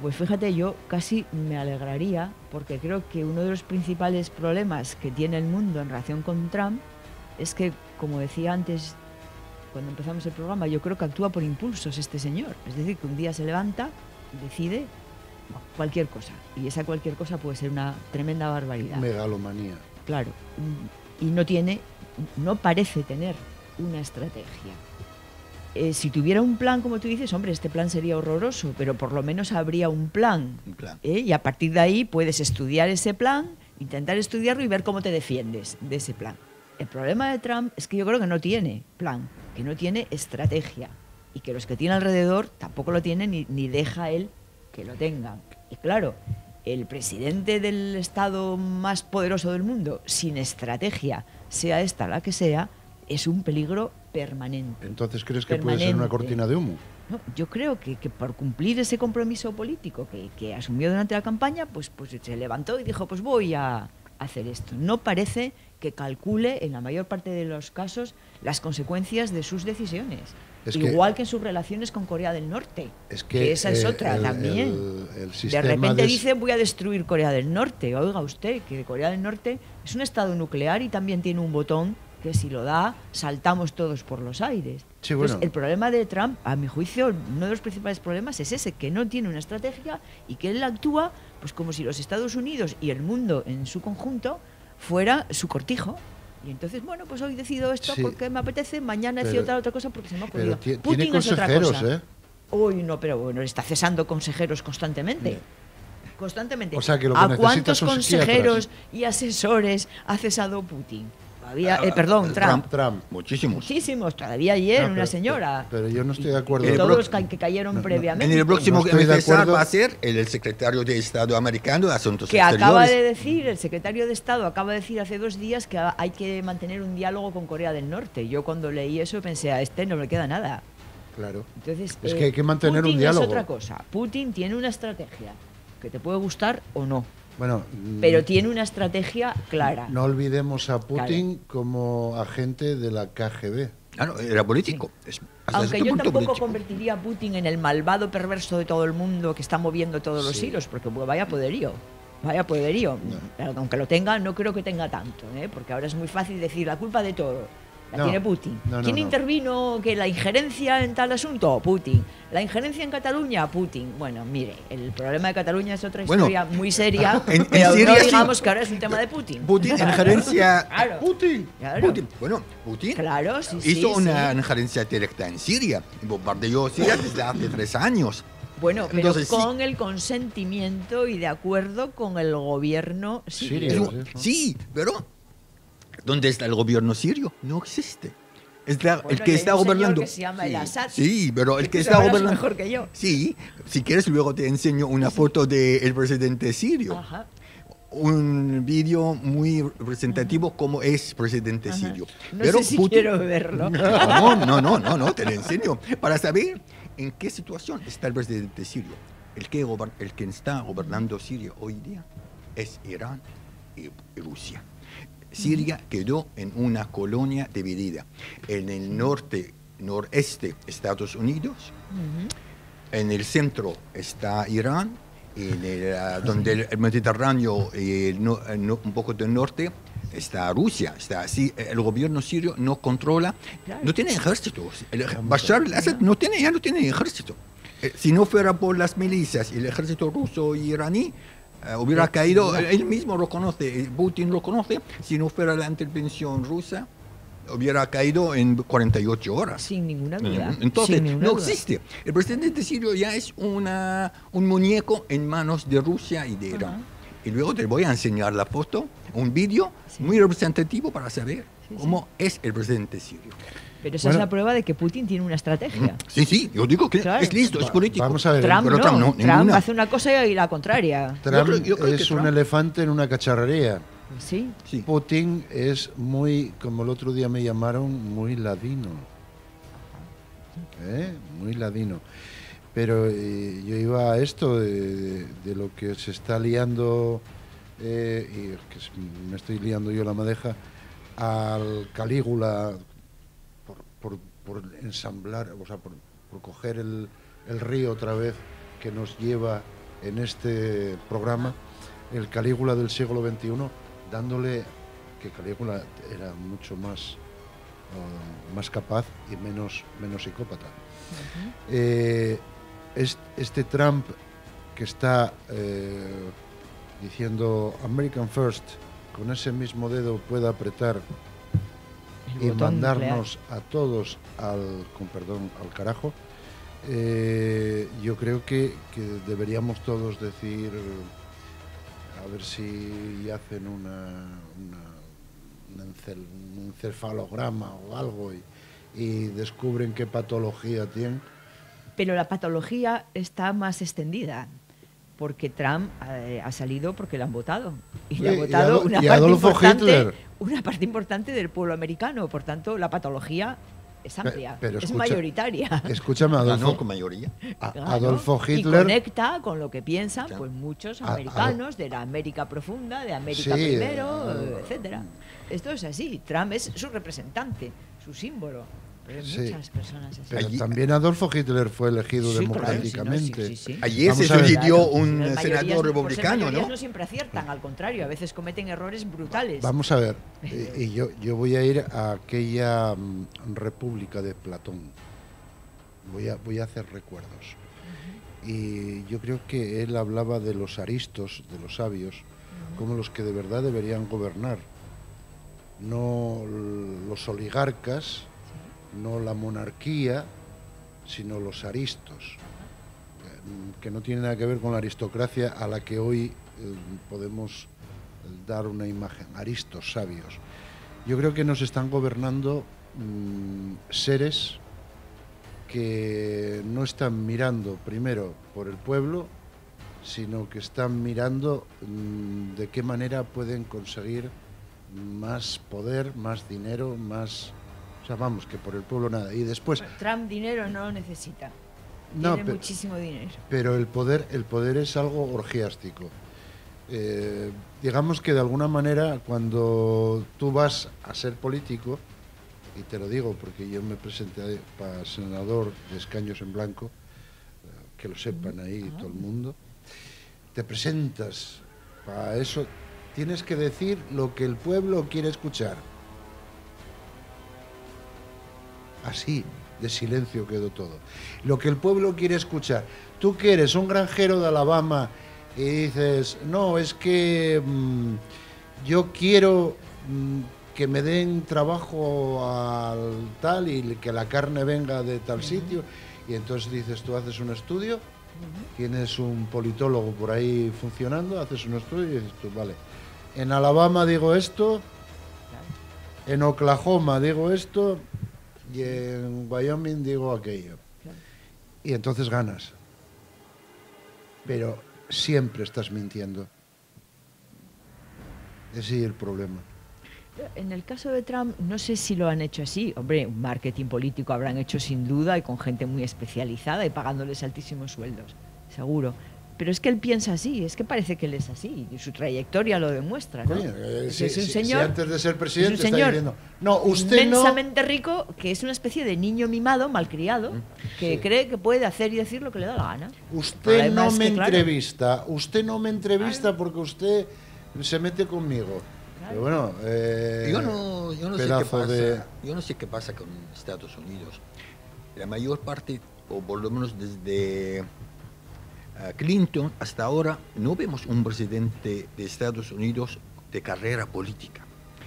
pues fíjate, yo casi me alegraría, porque creo que uno de los principales problemas que tiene el mundo en relación con Trump es que, como decía antes cuando empezamos el programa, yo creo que actúa por impulsos este señor. Es decir, que un día se levanta y decide cualquier cosa. Y esa cualquier cosa puede ser una tremenda barbaridad. Megalomanía. Claro. Y no parece tener una estrategia. Si tuviera un plan, como tú dices, hombre, este plan sería horroroso, pero por lo menos habría un plan. Un plan. Y a partir de ahí puedes estudiar ese plan, intentar estudiarlo y ver cómo te defiendes de ese plan. El problema de Trump es que yo creo que no tiene plan, que no tiene estrategia, y que los que tiene alrededor tampoco lo tienen ni deja él que lo tengan. Y claro, el presidente del estado más poderoso del mundo, sin estrategia, sea esta la que sea, es un peligro permanente. Entonces, ¿crees que puede ser una cortina de humo? No, yo creo que por cumplir ese compromiso político que asumió durante la campaña, pues se levantó y dijo, pues voy a hacer esto. No parece que calcule en la mayor parte de los casos las consecuencias de sus decisiones. Igual que en sus relaciones con Corea del Norte. Que esa es otra también. De repente dice, voy a destruir Corea del Norte. Oiga usted, que Corea del Norte es un estado nuclear y también tiene un botón que si lo da, saltamos todos por los aires. Sí, bueno. Entonces, el problema de Trump, a mi juicio, uno de los principales problemas es ese, que no tiene una estrategia y que él actúa pues como si los Estados Unidos y el mundo en su conjunto fuera su cortijo. Y entonces, bueno, pues hoy decido esto porque me apetece, mañana decido otra cosa porque se me ha ocurrido. Putin tiene consejeros, es otra cosa. Uy, no, pero bueno, está cesando consejeros constantemente. Constantemente. O sea, que lo que ¿A cuántos consejeros y asesores ha cesado Putin? Trump. Muchísimos. Todavía ayer una señora. Pero yo no estoy de acuerdo. Y todos los que cayeron previamente. En el próximo MFSA va a ser el secretario de Estado americano de Asuntos Exteriores. Acaba de decir, el secretario de Estado acaba de decir hace 2 días que hay que mantener un diálogo con Corea del Norte. Yo cuando leí eso pensé, a este no le queda nada. Claro. Entonces, es que hay que mantener Putin un diálogo. Es otra cosa. Putin tiene una estrategia que te puede gustar o no. Bueno, pero tiene una estrategia clara. No olvidemos a Putin como agente de la KGB. Claro, era político. Sí. Aunque yo tampoco convertiría a Putin en el malvado perverso de todo el mundo que está moviendo todos los hilos, porque vaya poderío. No. Aunque lo tenga, no creo que tenga tanto, porque ahora es muy fácil decir la culpa de todo. Tiene Putin. ¿Quién intervino? ¿Que la injerencia en tal asunto? Putin. ¿La injerencia en Cataluña? Putin. Bueno, mire, el problema de Cataluña es otra historia muy seria, pero Siria, no digamos que ahora es un tema de Putin. Putin, injerencia... Claro. Putin. Bueno, Putin hizo una injerencia directa en Siria. Bombardeó Siria desde hace 3 años. Bueno, pero entonces, con el consentimiento y de acuerdo con el gobierno sirio. Sí, pero... ¿dónde está el gobierno sirio? No existe. El que está gobernando. Que se llama el Assad. Sí, pero el que está gobernando. Mejor que yo. Sí, si quieres luego te enseño una foto del presidente sirio. Ajá. Un vídeo muy representativo como es presidente sirio. No pero sé si quiero verlo. No, te lo enseño para saber en qué situación está el presidente sirio. El que está gobernando Siria hoy día es Irán y Rusia. Siria quedó en una colonia dividida. En el noreste, Estados Unidos. En el centro está Irán. Donde el Mediterráneo y un poco del norte está Rusia. Está así. El gobierno sirio no controla, no tiene ejército. Bashar al-Assad ya no tiene ejército. Si no fuera por las milicias y el ejército ruso y iraní, hubiera caído, él mismo lo conoce, Putin lo conoce, si no fuera la intervención rusa, hubiera caído en 48 horas. Sin ninguna duda. Entonces, no existe. El presidente sirio ya es un muñeco en manos de Rusia y de Irán. Y luego te voy a enseñar la foto, un vídeo muy representativo para saber cómo es el presidente sirio. Pero esa es la prueba de que Putin tiene una estrategia. Sí, yo digo que es listo, es político. Vamos a ver. Trump hace una cosa y la contraria. Trump es un elefante en una cacharrería. Sí. Putin es muy, como el otro día me llamaron, muy ladino. Muy ladino. Pero yo iba a esto de lo que se está liando, y que me estoy liando yo la madeja, al Calígula por ensamblar, o sea, por coger el río otra vez que nos lleva en este programa, el Calígula del siglo XXI, dándole que Calígula era mucho más capaz y menos psicópata. Este Trump que está diciendo American First, con ese mismo dedo puede apretar y mandarnos a todos al carajo, yo creo que deberíamos todos decir, a ver si hacen un encefalograma o algo y descubren qué patología tienen. Pero la patología está más extendida, porque Trump ha salido porque le han votado. Y le ha votado una parte importante del pueblo americano. Por tanto, la patología es amplia, Pero es escucha- mayoritaria. Escúchame, Ganó Adolfo, con mayoría. Claro, Adolfo y Hitler. conecta con lo que piensan Claro. pues muchos A- americanos de la América profunda, de América Sí, primero, etcétera. Esto es así. Trump es su representante, su símbolo. Pero hay Sí. muchas personas así. Pero Allí- también Adolfo Hitler fue elegido Sí, claro, democráticamente. sí, sí. Ayer Vamos se a ver. sucedió Claro, un las mayorías, senador por ser republicano, mayorías ¿no? no siempre aciertan, al contrario, a veces cometen errores brutales. Vamos a ver, y yo voy a ir a aquella república de Platón. Voy a hacer recuerdos. Y yo creo que él hablaba de los aristos, de los sabios, como los que de verdad deberían gobernar. No los oligarcas, no la monarquía, sino los aristos, que no tiene nada que ver con la aristocracia a la que hoy podemos dar una imagen, aristos, sabios. Yo creo que nos están gobernando seres que no están mirando primero por el pueblo, sino que están mirando de qué manera pueden conseguir más poder, más dinero, más... O sea, vamos, que por el pueblo nada. Y después... Trump dinero no necesita. No, Tiene pero- muchísimo dinero. Pero el poder es algo orgiástico. Digamos que de alguna manera cuando tú vas a ser político, y te lo digo porque yo me presenté para senador de escaños en blanco, que lo sepan ahí todo el mundo, te presentas para eso, tienes que decir lo que el pueblo quiere escuchar. Así, de silencio quedó todo. Lo que el pueblo quiere escuchar. Tú que eres un granjero de Alabama y dices, no, es que yo quiero que me den trabajo al tal y que la carne venga de tal sitio. Y entonces dices, tú haces un estudio, tienes un politólogo por ahí funcionando, haces un estudio y dices tú, vale, en Alabama digo esto, en Oklahoma digo esto y en Wyoming digo aquello. Claro. Y entonces ganas. Pero siempre estás mintiendo. Ese es el problema. En el caso de Trump, no sé si lo han hecho así. Hombre, un marketing político habrán hecho sin duda y con gente muy especializada y pagándoles altísimos sueldos, seguro. Pero es que él piensa así, es que parece que él es así y su trayectoria lo demuestra, ¿no? Coño, Es si, un si señor, antes de ser presidente es un está señor diciendo, no, usted no... inmensamente rico, que es una especie de niño mimado, malcriado, que Sí. cree que puede hacer y decir lo que le da la gana. Usted Además no me que, claro, entrevista, usted no me entrevista porque usted se mete conmigo. Pero bueno, Yo no sé qué pedazo pasa. de... Yo no sé qué pasa con Estados Unidos. La mayor parte, o por lo menos desde Clinton hasta ahora, no vemos un presidente de Estados Unidos de carrera política.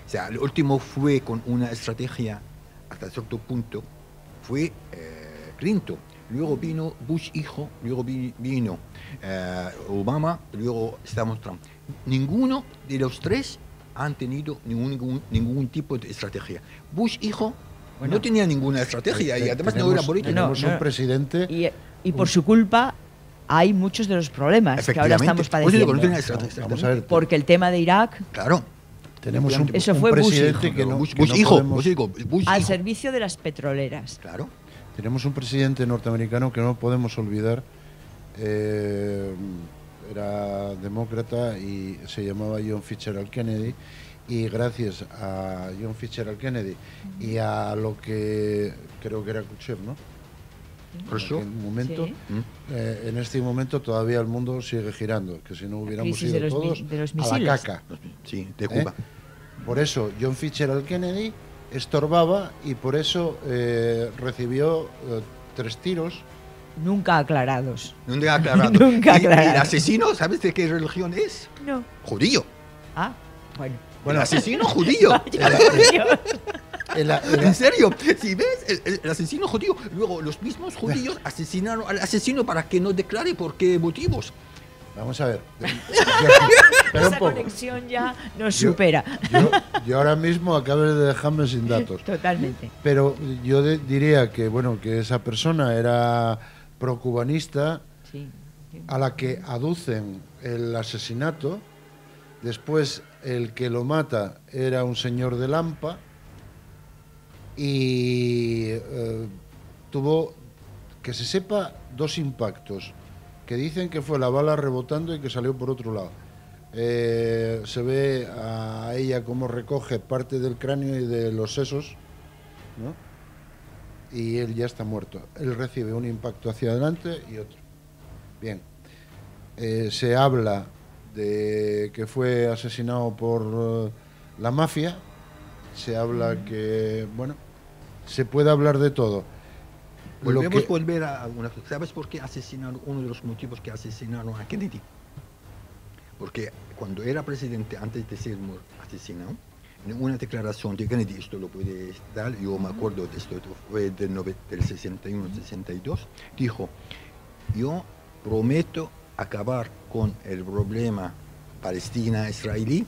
O sea, el último fue con una estrategia hasta cierto punto, fue Clinton. Luego vino Bush hijo, luego vino Obama, luego estamos Trump. Ninguno de los tres han tenido ningún tipo de estrategia. Bush hijo no tenía ninguna estrategia y además no era político. Tenemos No, un no. presidente... Y por su culpa hay muchos de los problemas que ahora Efectivamente. estamos Pues digo, padeciendo. no tenía estrategia. Vamos a ver, Porque el tema de Irak, Claro. tenemos un, Eso un fue Bush presidente hijo. que no, Bush, que Bush no hijo, podemos- Bush digo, Bush al hijo. servicio de las petroleras. Claro. Tenemos un presidente norteamericano que no podemos olvidar, era demócrata y se llamaba John Fitzgerald Kennedy, y gracias a John Fitzgerald Kennedy y a lo que creo que era Khrushchev, ¿no? Khrushchev. En un momento, Sí. en este momento todavía el mundo sigue girando, que si no hubiéramos crisis ido de los mi- todos de los a la misiles. caca. Sí, de Cuba. Por eso John Fitzgerald Kennedy estorbaba y por eso recibió 3 tiros. Nunca aclarados. Nunca aclarado. Nunca Y el aclarado. asesino, ¿sabes de qué religión es? No. Judío. Ah, bueno. El asesino judío. Vaya por Dios. En serio, si ves, el asesino judío, luego los mismos judíos asesinaron al asesino para que no declare por qué motivos. Vamos a ver. Espera un Esa poco. conexión ya nos Yo- supera. Yo ahora mismo acabé de dejarme sin datos. Totalmente. Pero yo diría que, bueno, que esa persona era procubanista, Sí. sí. a la que aducen el asesinato. Después el que lo mata era un señor de Lampa y tuvo, que se sepa, 2 impactos, que dicen que fue la bala rebotando y que salió por otro lado. Se ve a ella cómo recoge parte del cráneo y de los sesos, ¿no? Y él ya está muerto. Él recibe un impacto hacia adelante y otro. Bien. Se habla de que fue asesinado por la mafia. Se habla que, bueno, se puede hablar de todo. Volver a alguna cosa. ¿Sabes por qué asesinaron? Uno de los motivos que asesinaron a Kennedy. Porque cuando era presidente, antes de ser asesinado, en una declaración de Kennedy, esto lo puede dar, yo me acuerdo de esto, fue del 61-62, dijo: yo prometo acabar con el problema palestina-israelí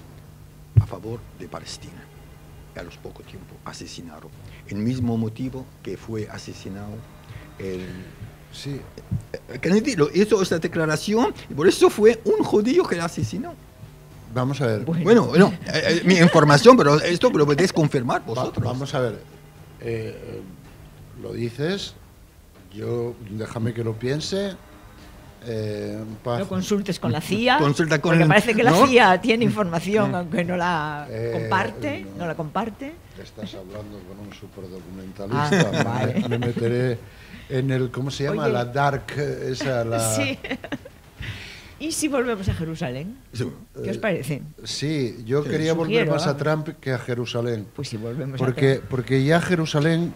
a favor de Palestina. Y a los poco tiempo asesinaron. El mismo motivo que fue asesinado Sí. Kennedy hizo esta declaración y por eso fue un judío que la asesinó. Vamos a ver. Bueno, mi información, pero esto lo podéis confirmar vosotros. Vamos a ver. Lo dices, déjame que lo piense. Lo consultes con la CIA, Consulta con porque parece que la ¿no? CIA tiene información, aunque no la comparte, no la comparte. Estás hablando con un superdocumentalista. Vale. Me meteré en el, ¿cómo se llama? Oye. La dark, esa, la... Sí. ¿Y si volvemos a Jerusalén? ¿Qué os parece? Sí, yo Sí, quería volver sugiero, más a vamos. Trump que a Jerusalén. Pues si volvemos Porque ya Jerusalén,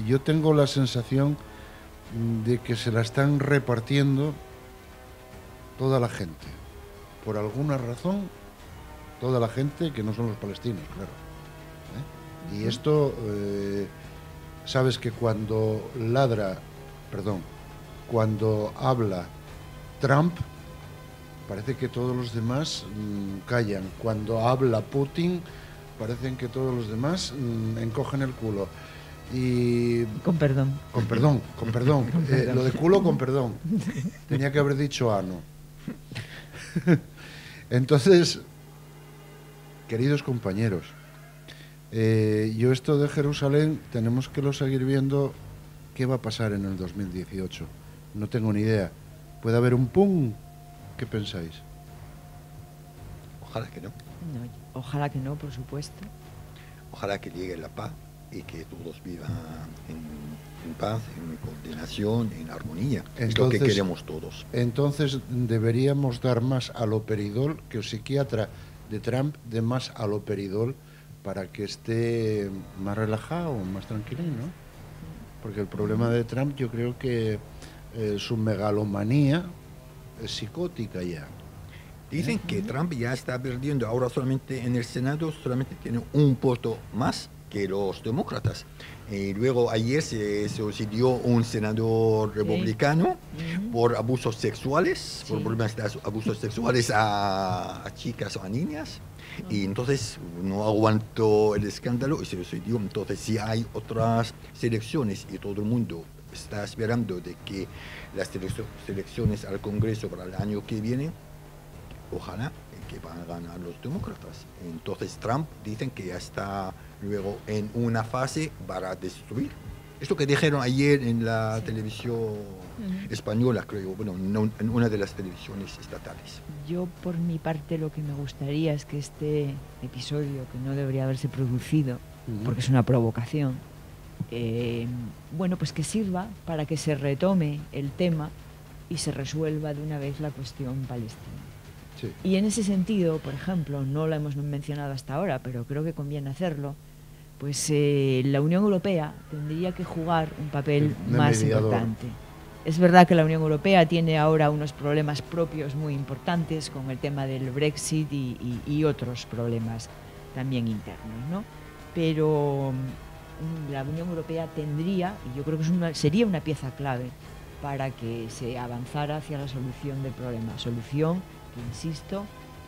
yo tengo la sensación de que se la están repartiendo toda la gente. Por alguna razón, toda la gente que no son los palestinos, claro. Y esto, sabes que cuando cuando habla Trump, parece que todos los demás callan. Cuando habla Putin, parecen que todos los demás encogen el culo. Y Con perdón. con perdón. Lo de culo con perdón. Tenía que haber dicho ano. Entonces, queridos compañeros, yo esto de Jerusalén tenemos que lo seguir viendo. ¿Qué va a pasar en el 2018? No tengo ni idea. ¿Puede haber un pum? ¿Qué pensáis? Ojalá que no. No, ojalá que no, por supuesto. Ojalá que llegue la paz y que todos vivan en paz, en coordinación, en armonía. Es lo que queremos todos. Entonces deberíamos dar más aloperidol, que el psiquiatra de Trump dé más aloperidol para que esté más relajado, más tranquilín, ¿no? Porque el problema de Trump, yo creo que su megalomanía es psicótica ya. Dicen que Trump ya está perdiendo, ahora solamente en el Senado solamente tiene un voto más que los demócratas. Luego ayer se sucedió un senador republicano por abusos sexuales, por problemas de abusos sexuales a chicas o a niñas. Y entonces no aguantó el escándalo y se sucedió. Entonces, si hay otras selecciones y todo el mundo está esperando de que las selecciones al Congreso para el año que viene, ojalá que van a ganar los demócratas. Entonces Trump dicen que ya está luego en una fase para destruir. Esto que dijeron ayer en la televisión española, creo, bueno, en una de las televisiones estatales. Yo, por mi parte, lo que me gustaría es que este episodio, que no debería haberse producido, porque es una provocación, bueno, pues que sirva para que se retome el tema y se resuelva de una vez la cuestión palestina. Sí. Y en ese sentido, por ejemplo, no lo hemos mencionado hasta ahora, pero creo que conviene hacerlo, pues la Unión Europea tendría que jugar un papel más importante. Es verdad que la Unión Europea tiene ahora unos problemas propios muy importantes con el tema del Brexit y otros problemas también internos, ¿no? Pero la Unión Europea tendría, y yo creo que sería una pieza clave para que se avanzara hacia la solución del problema. Solución que, insisto,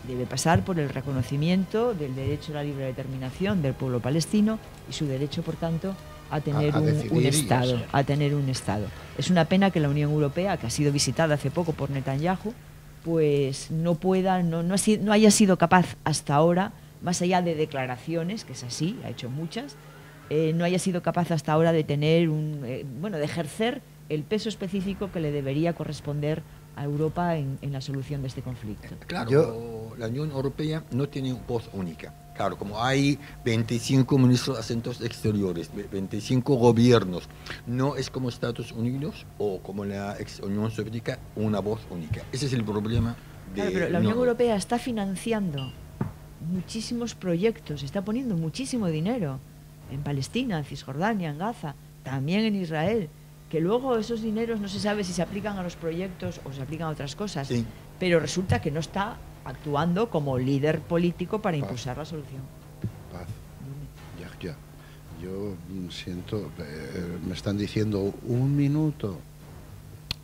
debe pasar por el reconocimiento del derecho a la libre determinación del pueblo palestino y su derecho, por tanto, a tener un Estado, a tener un Estado. Es una pena que la Unión Europea, que ha sido visitada hace poco por Netanyahu, pues no haya sido capaz hasta ahora, más allá de declaraciones, que es así, ha hecho muchas, no haya sido capaz hasta ahora de tener de ejercer el peso específico que le debería corresponder a Europa en la solución de este conflicto. Claro, la Unión Europea no tiene voz única. Claro, como hay 25 ministros de Asuntos Exteriores, 25 gobiernos, no es como Estados Unidos o como la ex Unión Soviética, una voz única. Ese es el problema de... Claro, pero la Unión Europea está financiando muchísimos proyectos, está poniendo muchísimo dinero en Palestina, en Cisjordania, en Gaza, también en Israel, que luego esos dineros no se sabe si se aplican a los proyectos o se aplican a otras cosas, Sí. pero resulta que no está actuando como líder político para impulsar la solución. Paz. Ya. Yo siento, me están diciendo un minuto.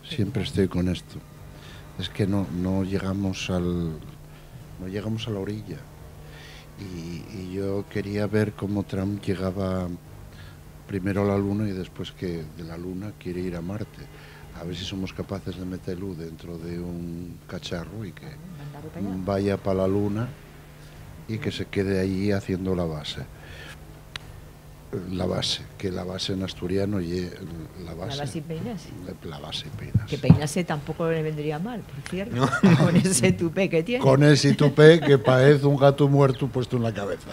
Siempre estoy con esto. Es que no llegamos a la orilla. Y yo quería ver cómo Trump llegaba primero a la Luna y después que de la Luna quiere ir a Marte. A ver si somos capaces de meterlo dentro de un cacharro y que vaya para la Luna y que se quede allí haciendo la base. Que la base en asturiano y la base y Peinase. La base y Peinase. Que Peinase tampoco le vendría mal, por cierto, no. Con ese tupé que tiene. Con ese tupé que parece un gato muerto puesto en la cabeza.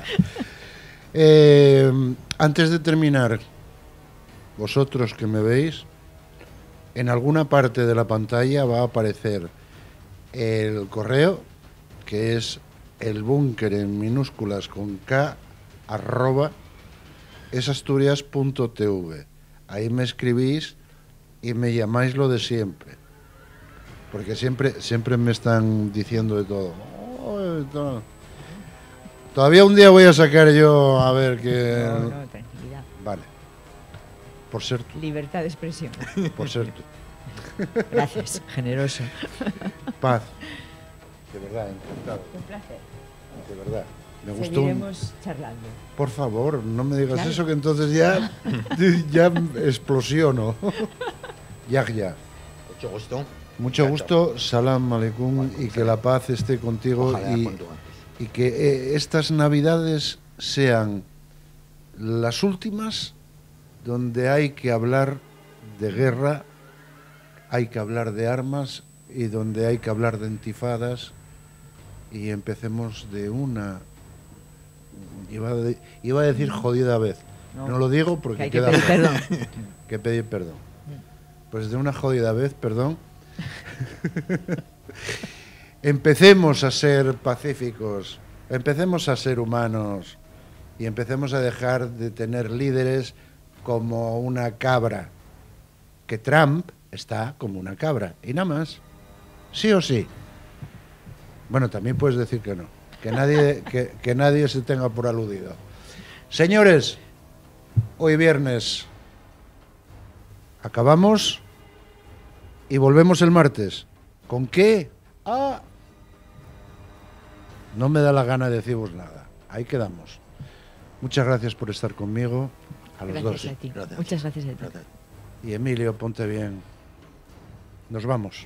Antes de terminar, vosotros que me veis, en alguna parte de la pantalla va a aparecer el correo, que es el búnker en minúsculas con K, @esasturias.tv. Ahí me escribís y me llamáis lo de siempre. Porque siempre me están diciendo de todo. Todavía un día voy a sacar yo a ver qué... No, tranquilidad. Vale. Por ser tú. Libertad de expresión. Por ser tú. Gracias, generoso. Paz. De verdad, encantado. Un placer. De verdad. Me gustó. Seguiremos charlando. Por favor, no me digas Claro. eso, que entonces ya explosiono. Ya. Mucho gusto. Mucho gusto, salam aleikum, y que la paz esté contigo. Ojalá cuanto antes. Y que estas navidades sean las últimas donde hay que hablar de guerra, hay que hablar de armas y donde hay que hablar de intifadas, y empecemos de una, iba a decir jodida vez, no lo digo porque que hay que queda pedir perdón. que pedir perdón. Pues de una jodida vez, perdón. Empecemos a ser pacíficos, empecemos a ser humanos y empecemos a dejar de tener líderes como una cabra, que Trump está como una cabra y nada más, sí o sí. Bueno, también puedes decir que no, que nadie se tenga por aludido. Señores, hoy viernes acabamos y volvemos el martes. ¿Con qué? No me da la gana de deciros nada. Ahí quedamos. Muchas gracias por estar conmigo. A los Gracias dos. a ti. Gracias. Muchas gracias a ti. Gracias. Y Emilio, ponte bien. Nos vamos.